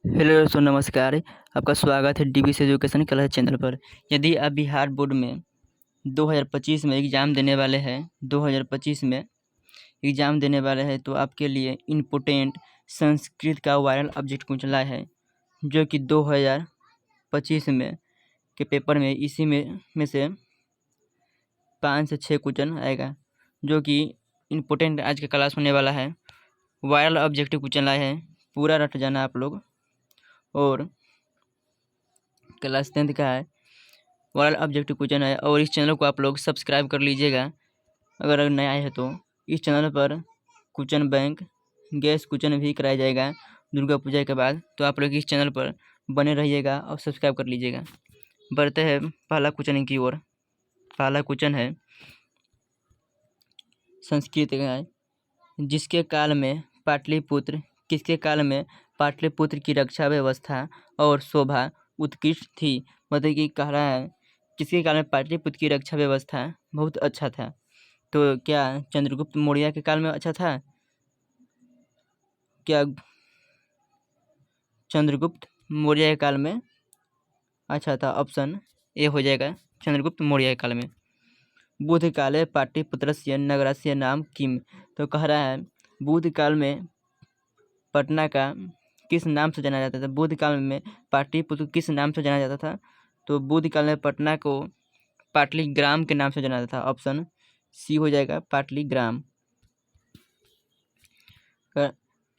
Hello दोस्तों, नमस्कार। आपका स्वागत है डीबीस एजुकेशन क्लास चैनल पर। यदि आप बिहार बोर्ड में 2025 में एग्ज़ाम देने वाले हैं 2025 में एग्ज़ाम देने वाले हैं तो आपके लिए इम्पोर्टेंट संस्कृत का वायरल ऑब्जेक्ट क्वेश्चन लाए हैं, जो कि 2025 में के पेपर में इसी में से 5 से 6 क्वेश्चन आएगा, जो कि इम्पोर्टेंट आज का क्लास होने वाला है। वायरल ऑब्जेक्टिव क्वेश्चन लाए हैं, पूरा रट जाना आप लोग। और क्लास 10th का है, वायरल ऑब्जेक्टिव क्वेश्चन है। और इस चैनल को आप लोग सब्सक्राइब कर लीजिएगा अगर नया है तो। इस चैनल पर क्वेश्चन बैंक, गैस क्वेश्चन भी कराया जाएगा दुर्गा पूजा के बाद, तो आप लोग इस चैनल पर बने रहिएगा और सब्सक्राइब कर लीजिएगा। बढ़ते हैं पहला क्वेश्चन की ओर। पहला क्वेश्चन है संस्कृत का है। किसके काल में पाटलिपुत्र की रक्षा व्यवस्था और शोभा उत्कृष्ट थी? मतलब कि कह रहा है किसके काल में पाटलिपुत्र की रक्षा व्यवस्था बहुत अच्छा था। तो क्या चंद्रगुप्त मौर्य के काल में अच्छा था? क्या चंद्रगुप्त मौर्य के काल में अच्छा था? ऑप्शन ए हो जाएगा, चंद्रगुप्त मौर्य के काल में। बुद्ध काले पाटलिपुत्रस्य नगरस्य नाम किम? तो कह रहा है बुद्ध काल में पटना का किस नाम से जाना जाता था? बुद्ध काल में पाटलिपुत्र किस नाम से जाना जाता था? तो बुद्ध काल में पटना को पाटलीग्राम के नाम से जाना जाता था। ऑप्शन सी हो जाएगा, पाटलीग्राम।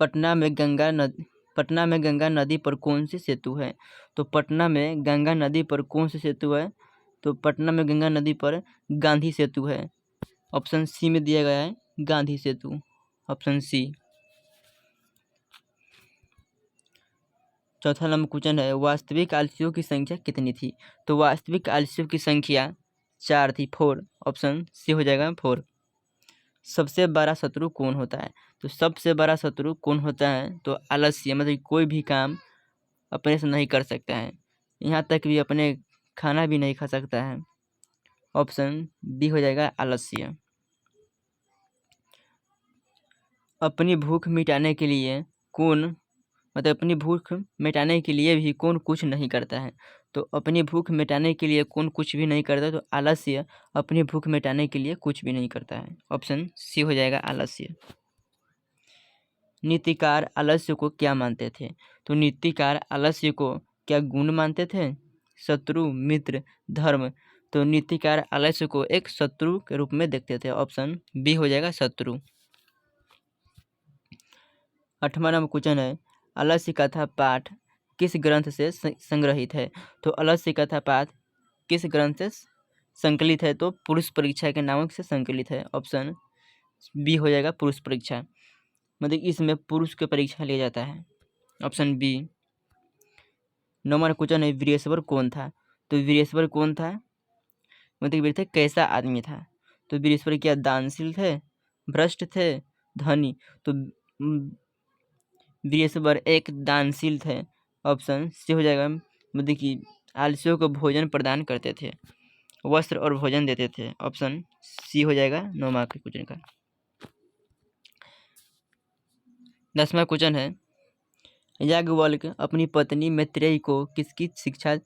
पटना में गंगा नदी पर कौन सी सेतु है? तो पटना में गंगा नदी पर कौन सी सेतु है? तो पटना में गंगा नदी पर गांधी सेतु है। ऑप्शन सी में दिया गया है, गांधी सेतु। Option C. चौथा नंबर क्वेश्चन है, वास्तविक आलसियों की संख्या कितनी थी? तो वास्तविक आलसियों की संख्या 4 थी, 4। ऑप्शन सी हो जाएगा, 4। सबसे बड़ा शत्रु कौन होता है? तो सबसे बड़ा शत्रु कौन होता है? तो आलस्य, मतलब कोई भी काम अपने से नहीं कर सकता है, यहाँ तक भी अपने खाना भी नहीं खा सकता है। ऑप्शन बी हो जाएगा, आलस्य। अपनी भूख मिटाने के लिए अपनी भूख मिटाने के लिए भी कौन कुछ नहीं करता है? तो अपनी भूख मिटाने के लिए कौन कुछ भी नहीं करता? तो आलस्य अपनी भूख मिटाने के लिए कुछ भी नहीं करता है। ऑप्शन सी हो जाएगा, आलस्य। नीतिकार आलस्य को क्या मानते थे? तो नीतिकार आलस्य को क्या गुण मानते थे? शत्रु, मित्र, धर्म? तो नीतिकार आलस्य को एक शत्रु के रूप में देखते थे। ऑप्शन बी हो जाएगा, शत्रु। 8वां नंबर क्वेश्चन है, आलस्य कथा पाठ किस ग्रंथ से संग्रहित है? तो आलस्य कथा पाठ किस ग्रंथ से संकलित है? तो पुरुष परीक्षा के नामक से संकलित है। ऑप्शन बी हो जाएगा, पुरुष परीक्षा। मतलब इसमें पुरुष की परीक्षा लिया जाता है। Option B. 9वां क्वेश्चन है, वीरेश्वर कौन था? तो वीरेश्वर कौन था? मतलब वीरेश्वर कैसा आदमी था? तो वीरेश्वर क्या दानशील थे, भ्रष्ट थे, धनी? तो वीरेश्वर एक दानशील थे। ऑप्शन सी हो जाएगा। मतलब कि आलसियों को भोजन प्रदान करते थे, वस्त्र और भोजन देते थे। ऑप्शन सी हो जाएगा 9वां के क्वेश्चन का। 10वां क्वेश्चन है, याज्ञवल्क्य अपनी पत्नी मैत्रेयी को किसकी शिक्षा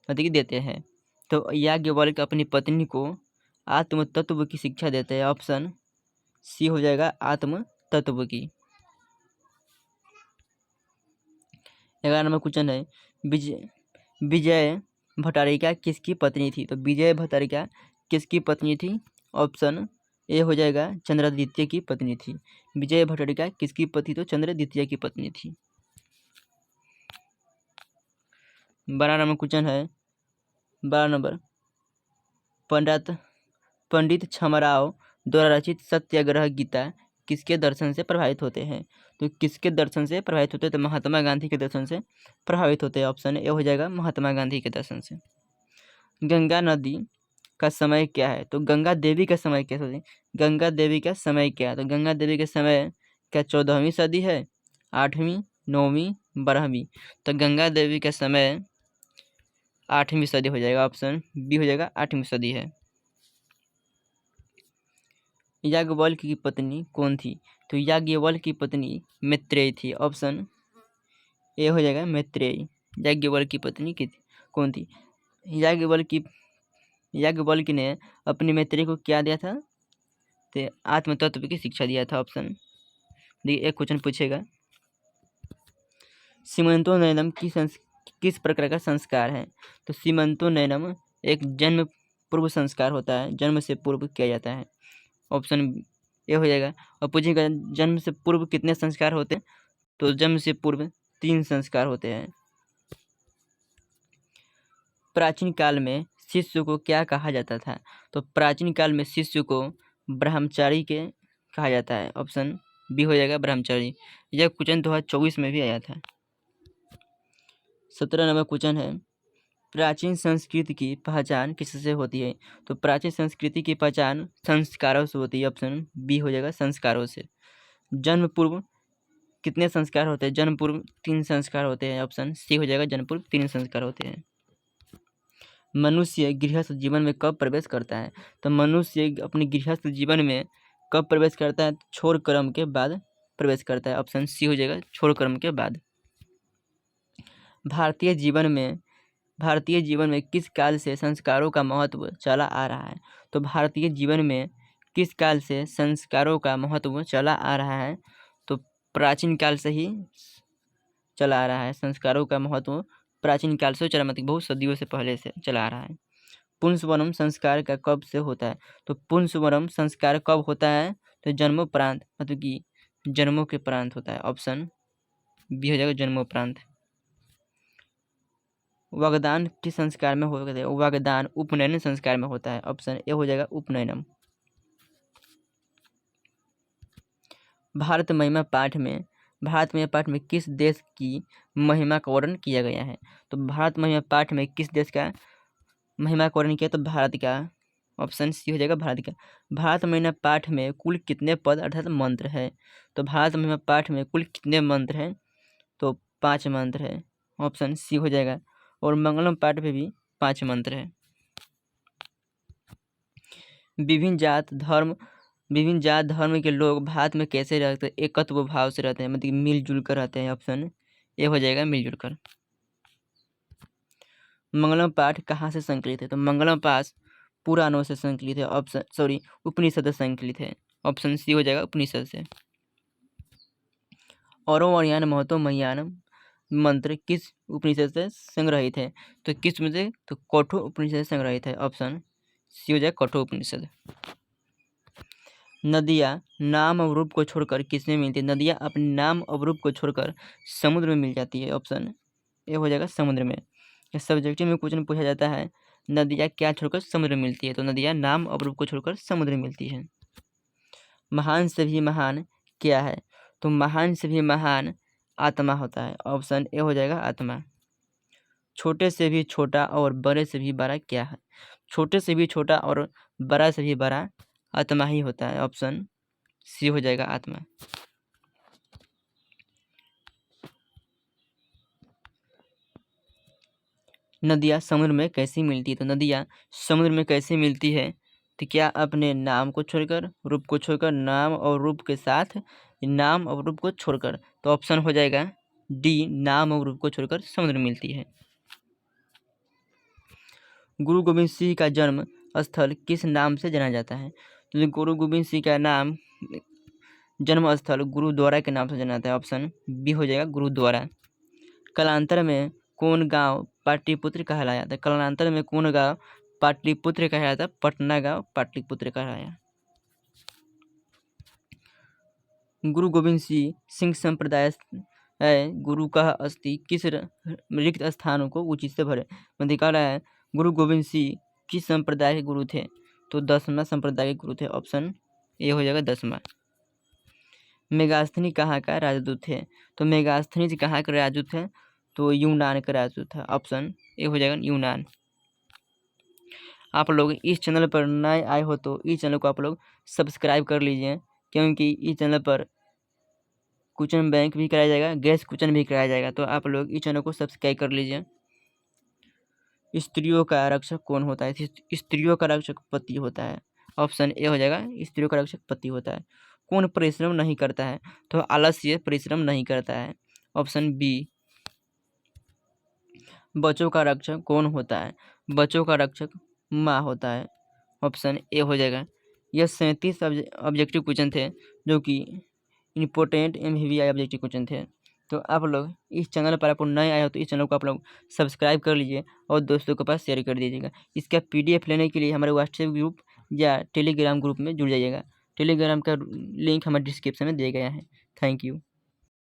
देते हैं? तो याज्ञवल्क्य अपनी पत्नी को आत्म तत्व की शिक्षा देते हैं। ऑप्शन सी हो जाएगा, आत्म तत्व की। 11वां नंबर क्वेश्चन है, विजय भट्टारिका किसकी पत्नी थी? तो विजय भट्टारिका किसकी पत्नी थी? ऑप्शन ए हो जाएगा, चंद्रद्वितीय की पत्नी थी। विजय भट्टारिका किसकी पत्नी? तो चंद्रद्वितीय की पत्नी थी। 12वां नंबर क्वेश्चन है, 12 नंबर, पंडित छमराव द्वारा रचित सत्याग्रह गीता किसके दर्शन से प्रभावित होते हैं? तो किसके दर्शन से प्रभावित होते हैं? तो महात्मा गांधी के दर्शन से प्रभावित होते हैं। ऑप्शन ए हो जाएगा, महात्मा गांधी के दर्शन से। गंगा नदी का समय क्या है? तो गंगा देवी का समय क्या है? गंगा देवी का समय क्या है? तो गंगा देवी का समय क्या 14वीं सदी है, 8वीं, 9वीं, 12वीं? तो गंगा देवी का समय 8वीं सदी हो जाएगा। ऑप्शन बी हो जाएगा, 8वीं सदी है। याज्ञवल्क्य की पत्नी कौन थी? तो याज्ञवल्क्य की पत्नी मैत्रेयी थी। ऑप्शन ए हो जाएगा मैत्रेयी। याज्ञवल्क्य की पत्नी कौन थी? याज्ञवल्क्य ने अपनी मैत्रेयी को क्या दिया था? तो आत्म तत्व की शिक्षा दिया था। ऑप्शन देखिए, एक क्वेश्चन पूछेगा, सीमंतोनयनम किस प्रकार का संस्कार है? तो सीमंतोनयनम एक जन्म पूर्व संस्कार होता है, जन्म से पूर्व किया जाता है। ऑप्शन ए हो जाएगा। और पूछेगा जन्म से पूर्व कितने संस्कार होते हैं? तो जन्म से पूर्व 3 संस्कार होते हैं। प्राचीन काल में शिष्य को क्या कहा जाता था? तो प्राचीन काल में शिष्य को ब्रह्मचारी के कहा जाता है। ऑप्शन बी हो जाएगा ब्रह्मचारी। यह क्वेश्चन 2024 में भी आया था। 17 नंबर क्वेश्चन है, प्राचीन संस्कृति की पहचान किससे होती है? तो प्राचीन संस्कृति की पहचान संस्कारों से होती है। ऑप्शन बी हो जाएगा संस्कारों से। जन्म पूर्व कितने संस्कार होते हैं? जन्म पूर्व 3 संस्कार होते हैं। ऑप्शन सी हो जाएगा, जन्म पूर्व 3 संस्कार होते हैं। मनुष्य गृहस्थ जीवन में कब प्रवेश करता है? तो मनुष्य अपने गृहस्थ जीवन में कब प्रवेश करता है? छोर कर्म के बाद प्रवेश करता है। ऑप्शन सी हो जाएगा, छोर कर्म के बाद। भारतीय जीवन में किस काल से संस्कारों का महत्व चला आ रहा है? तो भारतीय जीवन में किस काल से संस्कारों का महत्व चला आ रहा है? तो प्राचीन काल से ही चला आ रहा है। संस्कारों का महत्व प्राचीन काल से चला, मतलब बहुत सदियों से पहले से चला आ रहा है। पुंसवनम संस्कार का कब से होता है? तो पुंसवनम संस्कार कब होता है? तो जन्मोपरांत, मतलब कि जन्मों के प्रांत होता है। ऑप्शन बी हो जाएगा, जन्मोपरांत। वागदान किस संस्कार में होता है? वागदान उपनयन संस्कार में होता है। ऑप्शन ए हो जाएगा, उपनयनम। भारत महिमा पाठ में किस देश की महिमा का वर्णन किया गया है? तो भारत महिमा पाठ में किस देश का महिमा का वर्णन किया? तो भारत का। ऑप्शन सी हो जाएगा, भारत का। भारत महिमा पाठ में कुल कितने पद अर्थात मंत्र है? तो भारत महिमा पाठ में कुल कितने मंत्र हैं? तो 5 मंत्र है। ऑप्शन सी हो जाएगा। और मंगलम पाठ में भी 5 मंत्र है। विभिन्न जात धर्म के लोग भारत में कैसे रहते हैं? एकत्व भाव से रहते हैं, मतलब मिलजुल कर रहते हैं। ऑप्शन ए हो जाएगा, मिलजुल कर। मंगलम पाठ कहाँ से संकलित है? तो मंगलम पाठ पुराणों से संकलित है। उपनिषद से संकलित है। ऑप्शन सी हो जाएगा, उपनिषद से। औरो वर्यान महतो मह्यान मंत्र किस उपनिषद से संग्रहित है? तो किस में से? तो कठोर उपनिषद से संग्रहित है। ऑप्शन सी हो जाएगा, कठोर उपनिषद। नदियाँ नाम और रूप को छोड़कर किसमें मिलती है? नदियाँ अपने नाम और रूप को छोड़कर समुद्र में मिल जाती है। ऑप्शन ए हो जाएगा, समुद्र में। सब्जेक्टिव में क्वेश्चन पूछा जाता है, नदियाँ क्या छोड़कर समुद्र में मिलती है? तो नदियाँ नाम और रूप को छोड़कर समुद्र में मिलती है। महान से भी महान क्या है? तो महान से भी महान आत्मा होता है। ऑप्शन ए हो जाएगा, आत्मा। छोटे से भी छोटा और बड़े से भी बड़ा क्या है? छोटे से भी छोटा और बड़ा से भी बड़ा आत्मा ही होता है। ऑप्शन सी हो जाएगा, आत्मा। नदियाँ समुद्र में कैसे मिलती है? तो नदियाँ समुद्र में कैसे मिलती है? तो क्या अपने नाम को छोड़कर, रूप को छोड़कर, नाम और रूप के साथ नाम और रूप को छोड़कर। तो ऑप्शन हो जाएगा डी, नाम और रूप को छोड़कर समुद्र में मिलती है। गुरु गोविंद सिंह का जन्म स्थल किस नाम से जाना जाता है? तो गुरु गोविंद सिंह का नाम जन्म स्थल गुरुद्वारा के नाम से जाना जाता है। ऑप्शन बी हो जाएगा, गुरुद्वारा। कालांतर में कौन गांव पाटलिपुत्र कहलाया था? कालांतर में कौन गांव पाटलिपुत्र कहलाया था? पटना गांव पाटलिपुत्र कहलाया। गुरु गोविंद सिंह संप्रदाय गुरु का अस्थि किस रिक्त स्थानों को उचित से भरे? मतलब कह रहा है गुरु गोविंद सिंह किस संप्रदाय के गुरु थे? तो 10वां संप्रदाय के गुरु थे। ऑप्शन ए हो जाएगा, 10वां। मेगास्थनी कहाँ का राजदूत थे? तो मेगास्थनी कहाँ का राजदूत है? तो यूनान का राजदूत था। ऑप्शन ए हो जाएगा, यूनान। आप लोग इस चैनल पर नए आए हो तो इस चैनल को आप लोग सब्सक्राइब कर लीजिए, क्योंकि इस चैनल पर क्वेश्चन बैंक भी कराया जाएगा, गैस क्वेश्चन भी कराया जाएगा। तो आप लोग इस चैनल को सब्सक्राइब कर लीजिए। स्त्रियों का रक्षक कौन होता है? स्त्रियों का रक्षक पति होता है। ऑप्शन ए हो जाएगा, स्त्रियों का रक्षक पति होता है। कौन परिश्रम नहीं करता है? तो आलस्य परिश्रम नहीं करता है। Option B. बच्चों का रक्षक कौन होता है? बच्चों का रक्षक माँ होता है। ऑप्शन ए हो जाएगा। यह 37 ऑब्जेक्टिव क्वेश्चन थे जो कि इम्पोर्टेंट MVVI ऑब्जेक्टिव क्वेश्चन थे। तो आप लोग इस चैनल पर आपको नए आए हो तो इस चैनल को आप लोग सब्सक्राइब कर लीजिए और दोस्तों के पास शेयर कर दीजिएगा। इसका PDF लेने के लिए हमारे व्हाट्सएप ग्रुप या टेलीग्राम ग्रुप में जुड़ जाइएगा। टेलीग्राम का लिंक हमारे डिस्क्रिप्शन में दिया गया है। Thank you.